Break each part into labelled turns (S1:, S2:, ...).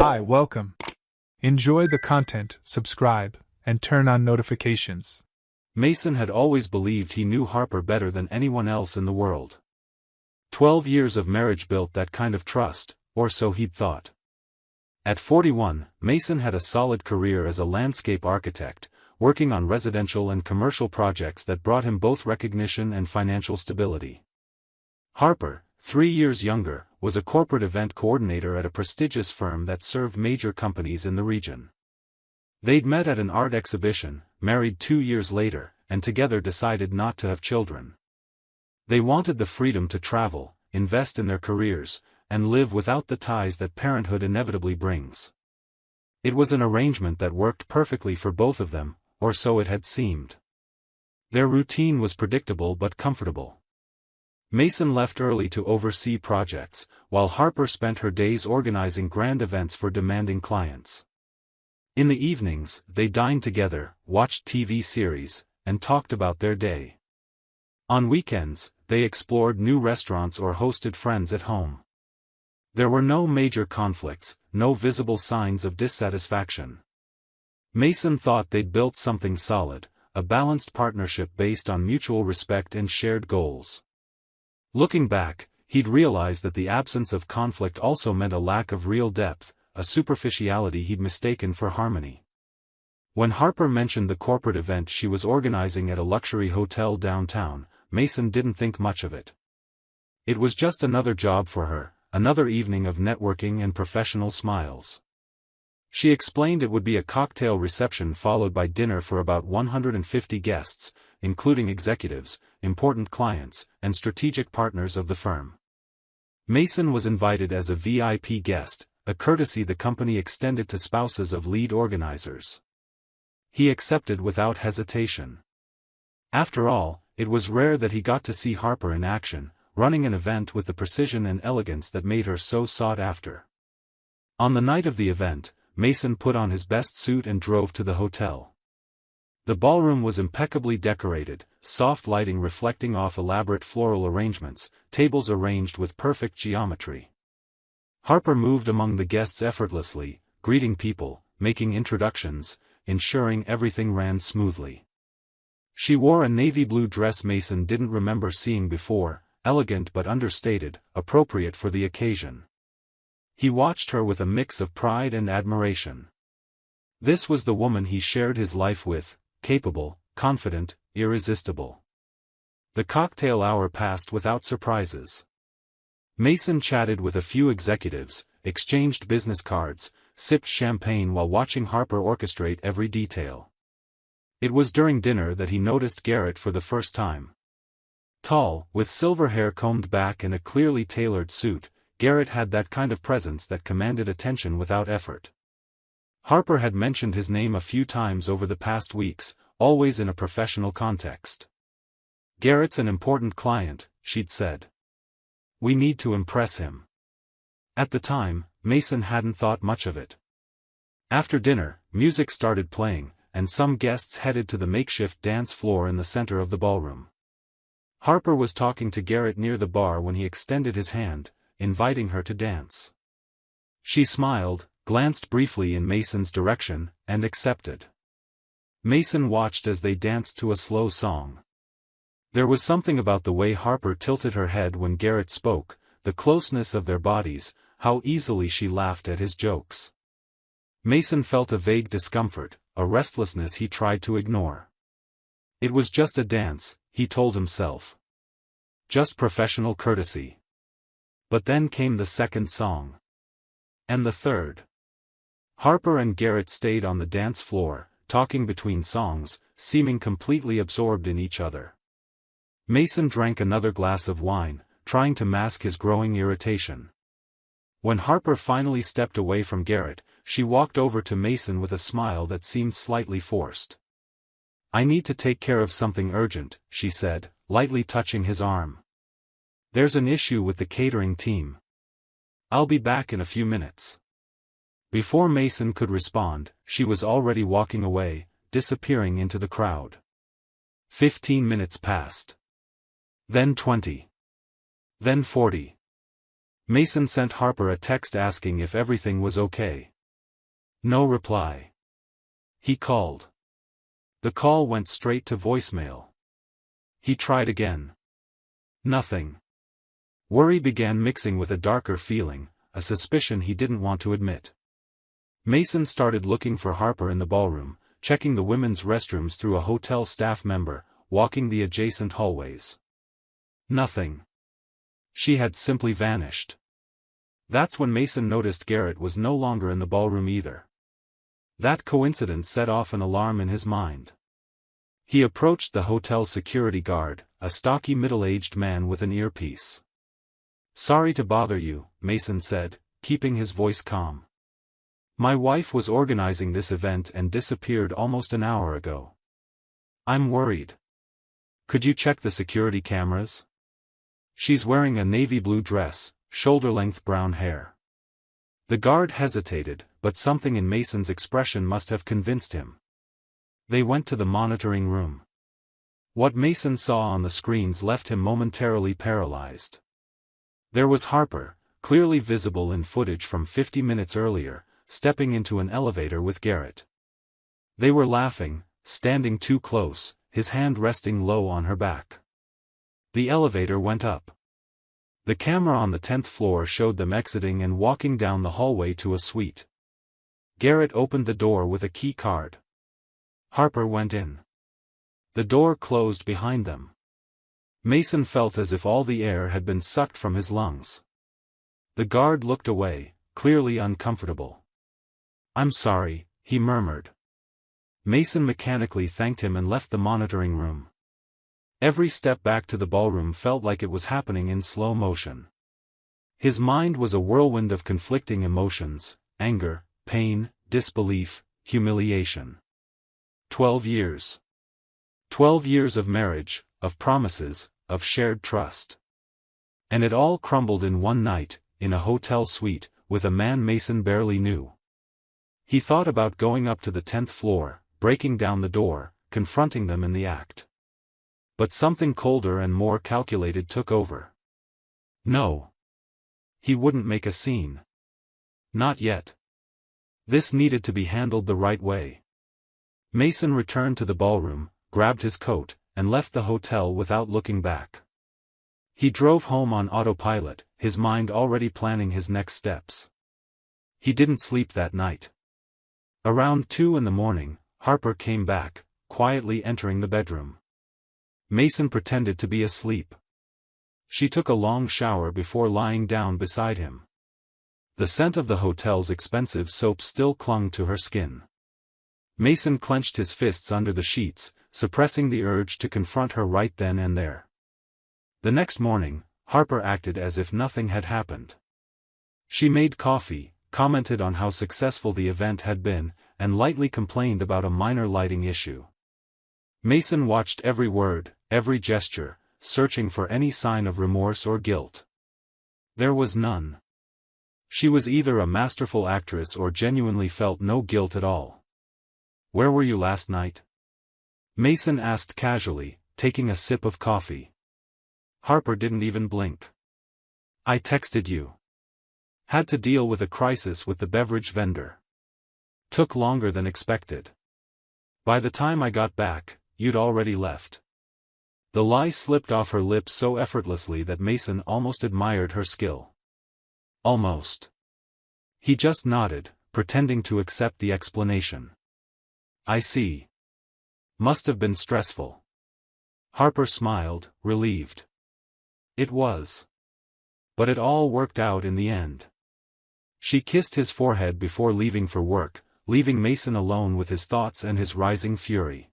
S1: Hi, welcome. Enjoy the content, subscribe, and turn on notifications.
S2: Mason had always believed he knew Harper better than anyone else in the world. 12 years of marriage built that kind of trust, or so he'd thought. At 41, Mason had a solid career as a landscape architect, working on residential and commercial projects that brought him both recognition and financial stability. Harper, 3 years younger, was a corporate event coordinator at a prestigious firm that served major companies in the region. They'd met at an art exhibition, married 2 years later, and together decided not to have children. They wanted the freedom to travel, invest in their careers, and live without the ties that parenthood inevitably brings. It was an arrangement that worked perfectly for both of them, or so it had seemed. Their routine was predictable but comfortable. Mason left early to oversee projects, while Harper spent her days organizing grand events for demanding clients. In the evenings, they dined together, watched TV series, and talked about their day. On weekends, they explored new restaurants or hosted friends at home. There were no major conflicts, no visible signs of dissatisfaction. Mason thought they'd built something solid, a balanced partnership based on mutual respect and shared goals. Looking back, he'd realized that the absence of conflict also meant a lack of real depth, a superficiality he'd mistaken for harmony. When Harper mentioned the corporate event she was organizing at a luxury hotel downtown, Mason didn't think much of it. It was just another job for her, another evening of networking and professional smiles. She explained it would be a cocktail reception followed by dinner for about 150 guests, including executives, important clients, and strategic partners of the firm. Mason was invited as a VIP guest, a courtesy the company extended to spouses of lead organizers. He accepted without hesitation. After all, it was rare that he got to see Harper in action, running an event with the precision and elegance that made her so sought after. On the night of the event, Mason put on his best suit and drove to the hotel. The ballroom was impeccably decorated, soft lighting reflecting off elaborate floral arrangements, tables arranged with perfect geometry. Harper moved among the guests effortlessly, greeting people, making introductions, ensuring everything ran smoothly. She wore a navy blue dress Mason didn't remember seeing before, elegant but understated, appropriate for the occasion. He watched her with a mix of pride and admiration. This was the woman he shared his life with, capable, confident, irresistible. The cocktail hour passed without surprises. Mason chatted with a few executives, exchanged business cards, sipped champagne while watching Harper orchestrate every detail. It was during dinner that he noticed Garrett for the first time. Tall, with silver hair combed back and a clearly tailored suit, Garrett had that kind of presence that commanded attention without effort. Harper had mentioned his name a few times over the past weeks, always in a professional context. "Garrett's an important client," she'd said. "We need to impress him." At the time, Mason hadn't thought much of it. After dinner, music started playing, and some guests headed to the makeshift dance floor in the center of the ballroom. Harper was talking to Garrett near the bar when he extended his hand, inviting her to dance. She smiled, glanced briefly in Mason's direction, and accepted. Mason watched as they danced to a slow song. There was something about the way Harper tilted her head when Garrett spoke, the closeness of their bodies, how easily she laughed at his jokes. Mason felt a vague discomfort, a restlessness he tried to ignore. It was just a dance, he told himself. Just professional courtesy. But then came the second song. And the third. Harper and Garrett stayed on the dance floor, talking between songs, seeming completely absorbed in each other. Mason drank another glass of wine, trying to mask his growing irritation. When Harper finally stepped away from Garrett, she walked over to Mason with a smile that seemed slightly forced. "I need to take care of something urgent," she said, lightly touching his arm. "There's an issue with the catering team. I'll be back in a few minutes." Before Mason could respond, she was already walking away, disappearing into the crowd. 15 minutes passed. Then 20. Then 40. Mason sent Harper a text asking if everything was okay. No reply. He called. The call went straight to voicemail. He tried again. Nothing. Worry began mixing with a darker feeling, a suspicion he didn't want to admit. Mason started looking for Harper in the ballroom, checking the women's restrooms through a hotel staff member, walking the adjacent hallways. Nothing. She had simply vanished. That's when Mason noticed Garrett was no longer in the ballroom either. That coincidence set off an alarm in his mind. He approached the hotel security guard, a stocky middle-aged man with an earpiece. "Sorry to bother you," Mason said, keeping his voice calm. "My wife was organizing this event and disappeared almost an hour ago. I'm worried. Could you check the security cameras? She's wearing a navy blue dress, shoulder-length brown hair." The guard hesitated, but something in Mason's expression must have convinced him. They went to the monitoring room. What Mason saw on the screens left him momentarily paralyzed. There was Harper, clearly visible in footage from 50 minutes earlier, stepping into an elevator with Garrett. They were laughing, standing too close, his hand resting low on her back. The elevator went up. The camera on the 10th floor showed them exiting and walking down the hallway to a suite. Garrett opened the door with a key card. Harper went in. The door closed behind them. Mason felt as if all the air had been sucked from his lungs. The guard looked away, clearly uncomfortable. "I'm sorry," he murmured. Mason mechanically thanked him and left the monitoring room. Every step back to the ballroom felt like it was happening in slow motion. His mind was a whirlwind of conflicting emotions: anger, pain, disbelief, humiliation. 12 years. 12 years of marriage, of promises, of shared trust. And it all crumbled in one night, in a hotel suite, with a man Mason barely knew. He thought about going up to the 10th floor, breaking down the door, confronting them in the act. But something colder and more calculated took over. No. He wouldn't make a scene. Not yet. This needed to be handled the right way. Mason returned to the ballroom, grabbed his coat, and left the hotel without looking back. He drove home on autopilot, his mind already planning his next steps. He didn't sleep that night. Around 2 in the morning, Harper came back, quietly entering the bedroom. Mason pretended to be asleep. She took a long shower before lying down beside him. The scent of the hotel's expensive soap still clung to her skin. Mason clenched his fists under the sheets, suppressing the urge to confront her right then and there. The next morning, Harper acted as if nothing had happened. She made coffee, commented on how successful the event had been, and lightly complained about a minor lighting issue. Mason watched every word, every gesture, searching for any sign of remorse or guilt. There was none. She was either a masterful actress or genuinely felt no guilt at all. "Where were you last night?" Mason asked casually, taking a sip of coffee. Harper didn't even blink. "I texted you. Had to deal with a crisis with the beverage vendor. Took longer than expected. By the time I got back, you'd already left." The lie slipped off her lips so effortlessly that Mason almost admired her skill. Almost. He just nodded, pretending to accept the explanation. "I see. Must have been stressful." Harper smiled, relieved. It was. But it all worked out in the end. She kissed his forehead before leaving for work, leaving Mason alone with his thoughts and his rising fury.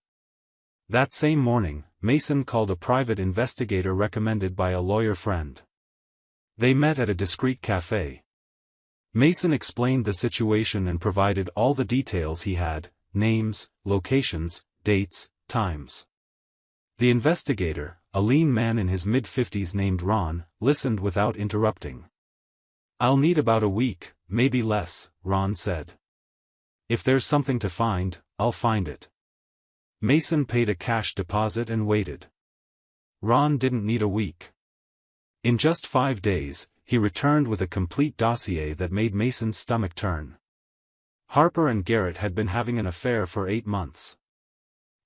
S2: That same morning, Mason called a private investigator recommended by a lawyer friend. They met at a discreet cafe. Mason explained the situation and provided all the details he had: names, locations, dates, times. The investigator, a lean man in his mid-50s named Ron, listened without interrupting. "I'll need about a week, maybe less," Ron said. "If there's something to find, I'll find it." Mason paid a cash deposit and waited. Ron didn't need a week. In just 5 days, he returned with a complete dossier that made Mason's stomach turn. Harper and Garrett had been having an affair for 8 months.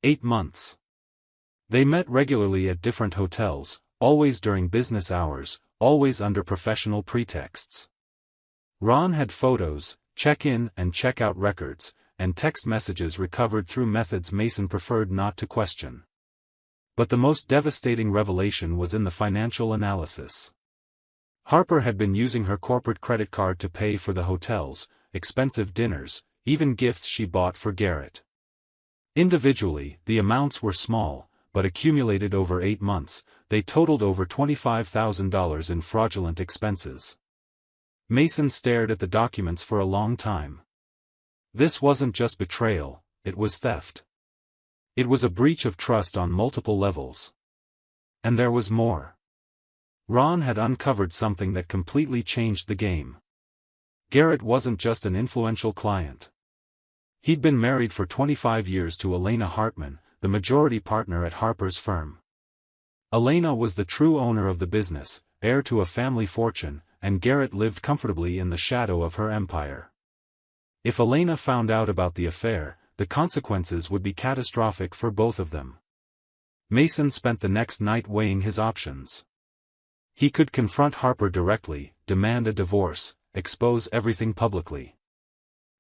S2: 8 months. They met regularly at different hotels, always during business hours, always under professional pretexts. Ron had photos, check-in and check-out records, and text messages recovered through methods Mason preferred not to question. But the most devastating revelation was in the financial analysis. Harper had been using her corporate credit card to pay for the hotels, expensive dinners, even gifts she bought for Garrett. Individually, the amounts were small, but accumulated over 8 months, they totaled over $25,000 in fraudulent expenses. Mason stared at the documents for a long time. This wasn't just betrayal, it was theft. It was a breach of trust on multiple levels. And there was more. Ron had uncovered something that completely changed the game. Garrett wasn't just an influential client. He'd been married for 25 years to Elena Hartman, the majority partner at Harper's firm. Elena was the true owner of the business, heir to a family fortune, and Garrett lived comfortably in the shadow of her empire. If Elena found out about the affair, the consequences would be catastrophic for both of them. Mason spent the next night weighing his options. He could confront Harper directly, demand a divorce, expose everything publicly.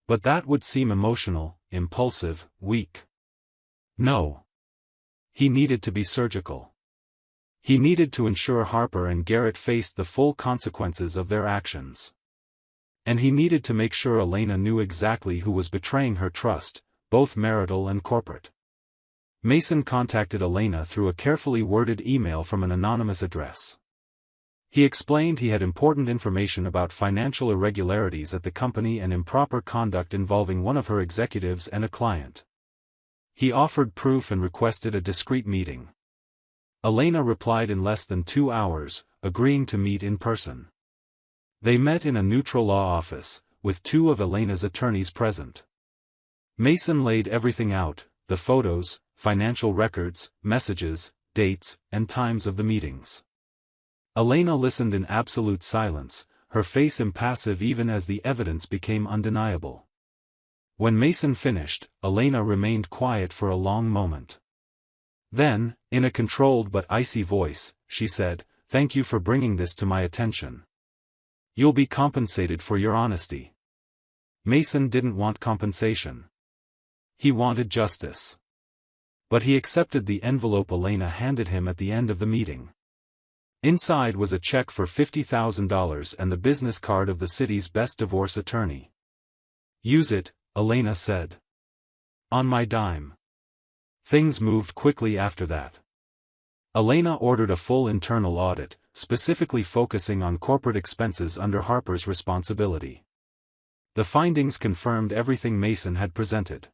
S2: But that would seem emotional, impulsive, weak. No. He needed to be surgical. He needed to ensure Harper and Garrett faced the full consequences of their actions. And he needed to make sure Elena knew exactly who was betraying her trust, both marital and corporate. Mason contacted Elena through a carefully worded email from an anonymous address. He explained he had important information about financial irregularities at the company and improper conduct involving one of her executives and a client. He offered proof and requested a discreet meeting. Elena replied in less than 2 hours, agreeing to meet in person. They met in a neutral law office, with 2 of Elena's attorneys present. Mason laid everything out, the photos, financial records, messages, dates, and times of the meetings. Elena listened in absolute silence, her face impassive even as the evidence became undeniable. When Mason finished, Elena remained quiet for a long moment. Then, in a controlled but icy voice, she said, "Thank you for bringing this to my attention. You'll be compensated for your honesty." Mason didn't want compensation. He wanted justice. But he accepted the envelope Elena handed him at the end of the meeting. Inside was a check for $50,000 and the business card of the city's best divorce attorney. "Use it," Elena said. "On my dime." Things moved quickly after that. Elena ordered a full internal audit, specifically focusing on corporate expenses under Harper's responsibility. The findings confirmed everything Mason had presented.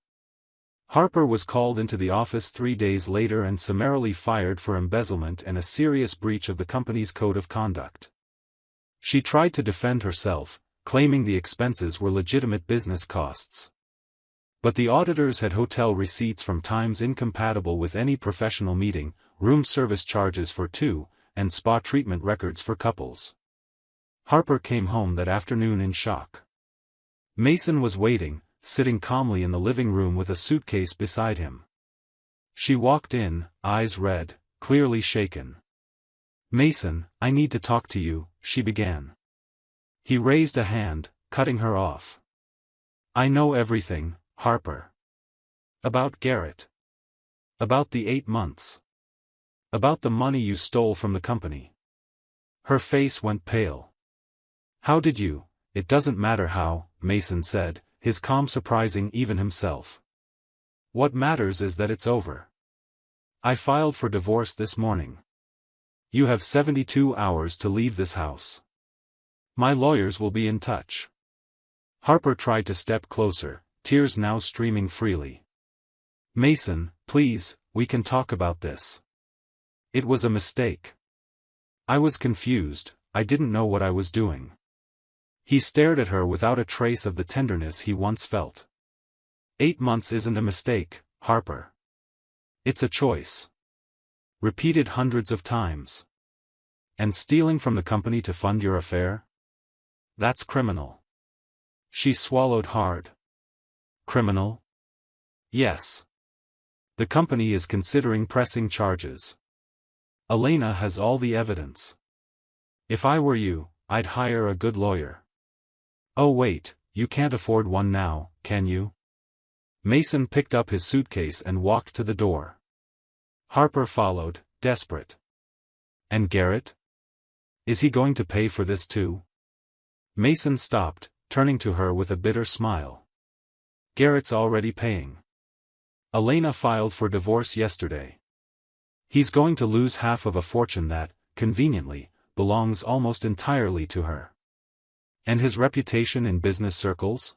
S2: Harper was called into the office 3 days later and summarily fired for embezzlement and a serious breach of the company's code of conduct. She tried to defend herself, claiming the expenses were legitimate business costs. But the auditors had hotel receipts from times incompatible with any professional meeting, room service charges for 2, and spa treatment records for couples. Harper came home that afternoon in shock. Mason was waiting, sitting calmly in the living room with a suitcase beside him. She walked in, eyes red, clearly shaken. "Mason, I need to talk to you," she began. He raised a hand, cutting her off. "I know everything, Harper. About Garrett. About the 8 months. About the money you stole from the company." Her face went pale. "How did you?" "It doesn't matter how," Mason said, his calm surprising even himself. "What matters is that it's over. I filed for divorce this morning. You have 72 hours to leave this house. My lawyers will be in touch." Harper tried to step closer, tears now streaming freely. "Mason, please, we can talk about this. It was a mistake. I was confused, I didn't know what I was doing." He stared at her without a trace of the tenderness he once felt. 8 months isn't a mistake, Harper. It's a choice. Repeated hundreds of times. And stealing from the company to fund your affair? That's criminal. She swallowed hard. Criminal? Yes. The company is considering pressing charges. Elena has all the evidence. If I were you, I'd hire a good lawyer. Oh wait, you can't afford one now, can you? Mason picked up his suitcase and walked to the door. Harper followed, desperate. And Garrett? Is he going to pay for this too? Mason stopped, turning to her with a bitter smile. Garrett's already paying. Elena filed for divorce yesterday. He's going to lose half of a fortune that, conveniently, belongs almost entirely to her. And his reputation in business circles?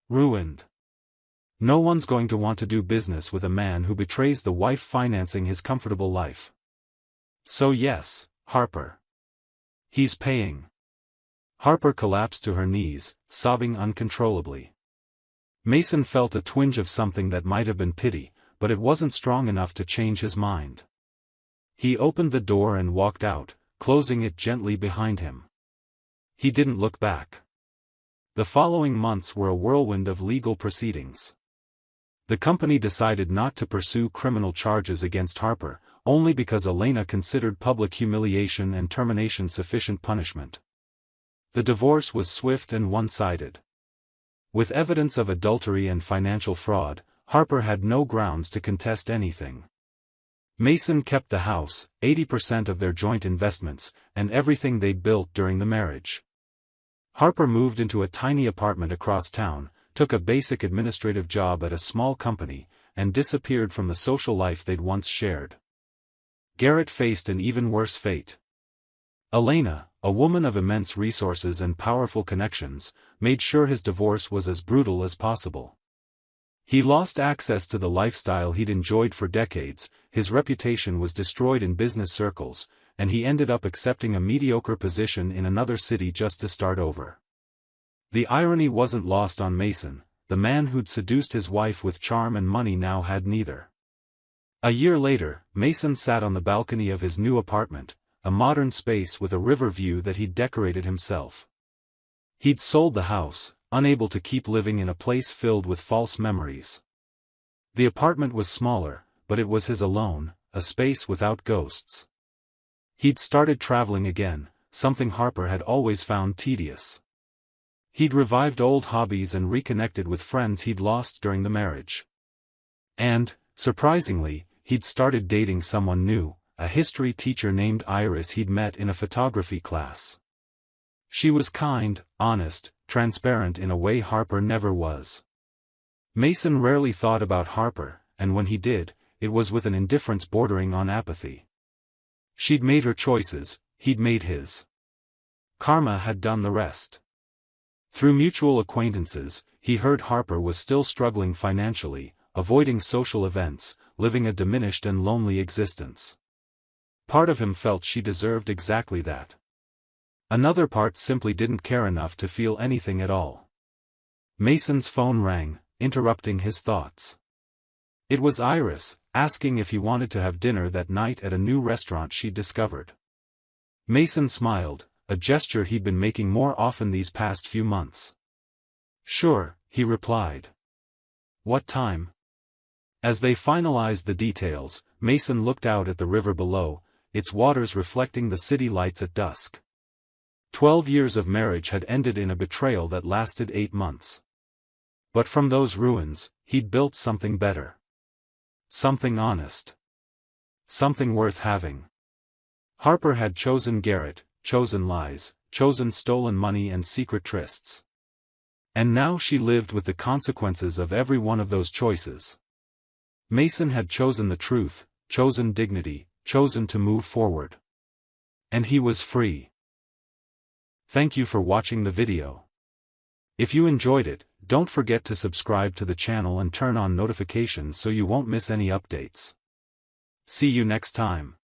S2: Ruined. No one's going to want to do business with a man who betrays the wife financing his comfortable life. So yes, Harper. He's paying. Harper collapsed to her knees, sobbing uncontrollably. Mason felt a twinge of something that might have been pity, but it wasn't strong enough to change his mind. He opened the door and walked out, closing it gently behind him. He didn't look back. The following months were a whirlwind of legal proceedings. The company decided not to pursue criminal charges against Harper, only because Elena considered public humiliation and termination sufficient punishment. The divorce was swift and one-sided. With evidence of adultery and financial fraud, Harper had no grounds to contest anything. Mason kept the house, 80% of their joint investments, and everything they'd built during the marriage. Harper moved into a tiny apartment across town, took a basic administrative job at a small company, and disappeared from the social life they'd once shared. Garrett faced an even worse fate. Elena, a woman of immense resources and powerful connections, made sure his divorce was as brutal as possible. He lost access to the lifestyle he'd enjoyed for decades, his reputation was destroyed in business circles, and he ended up accepting a mediocre position in another city just to start over. The irony wasn't lost on Mason. The man who'd seduced his wife with charm and money now had neither. A year later, Mason sat on the balcony of his new apartment, a modern space with a river view that he'd decorated himself. He'd sold the house, unable to keep living in a place filled with false memories. The apartment was smaller, but it was his alone, a space without ghosts. He'd started traveling again, something Harper had always found tedious. He'd revived old hobbies and reconnected with friends he'd lost during the marriage. And, surprisingly, he'd started dating someone new, a history teacher named Iris he'd met in a photography class. She was kind, honest, transparent in a way Harper never was. Mason rarely thought about Harper, and when he did, it was with an indifference bordering on apathy. She'd made her choices, he'd made his. Karma had done the rest. Through mutual acquaintances, he heard Harper was still struggling financially, avoiding social events, living a diminished and lonely existence. Part of him felt she deserved exactly that. Another part simply didn't care enough to feel anything at all. Mason's phone rang, interrupting his thoughts. It was Iris, asking if he wanted to have dinner that night at a new restaurant she'd discovered. Mason smiled, a gesture he'd been making more often these past few months. Sure, he replied. What time? As they finalized the details, Mason looked out at the river below, its waters reflecting the city lights at dusk. 12 years of marriage had ended in a betrayal that lasted 8 months. But from those ruins, he'd built something better. Something honest. Something worth having. Harper had chosen Garrett, chosen lies, chosen stolen money and secret trysts. And now she lived with the consequences of every one of those choices. Mason had chosen the truth, chosen dignity, chosen to move forward. And he was free. Thank you for watching the video. If you enjoyed it, don't forget to subscribe to the channel and turn on notifications so you won't miss any updates. See you next time.